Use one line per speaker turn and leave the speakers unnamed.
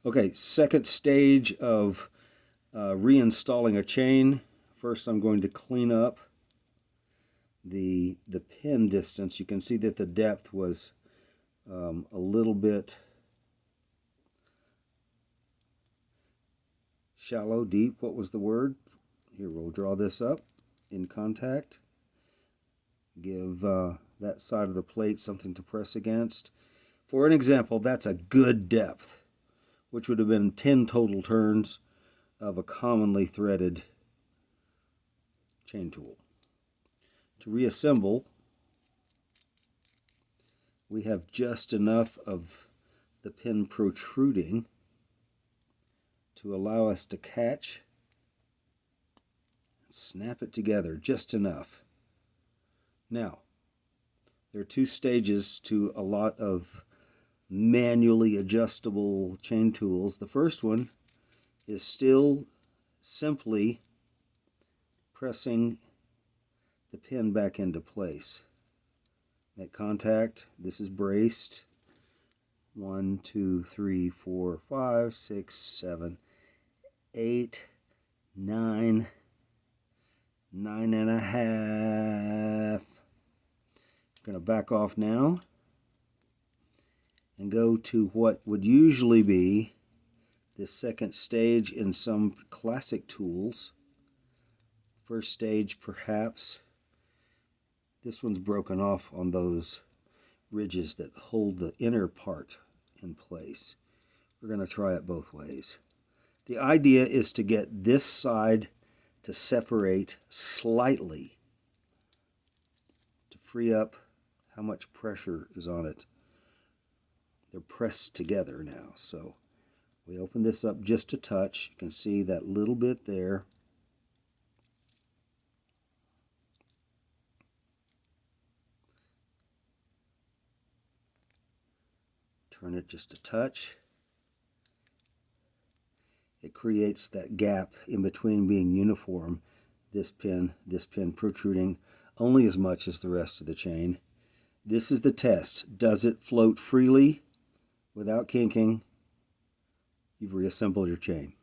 Okay, second stage of reinstalling a chain. First, I'm going to clean up the pin distance. You can see that the depth was a little bit shallow, deep. What was the word? Here, we'll draw this up in contact. Give that side of the plate something to press against. For an example, that's a good depth, which would have been 10 total turns of a commonly threaded chain tool. To reassemble, we have just enough of the pin protruding to allow us to catch and snap it together, just enough. Now, there are two stages to a lot of manually adjustable chain tools. The first one is still simply pressing the pin back into place. Make contact. This is braced. 1, 2, 3, 4, 5, 6, 7, 8, 9, 9.5. I'm going to back off now and go to what would usually be the second stage in some classic tools. First stage, perhaps. This one's broken off on those ridges that hold the inner part in place. We're going to try it both ways. The idea is to get this side to separate slightly to free up how much pressure is on it. They're pressed together now, so we open this up just a touch. You can see that little bit there. Turn it just a touch. It creates that gap in between being uniform, this pin protruding only as much as the rest of the chain. This is the test. Does it float freely without kinking? You've reassembled your chain.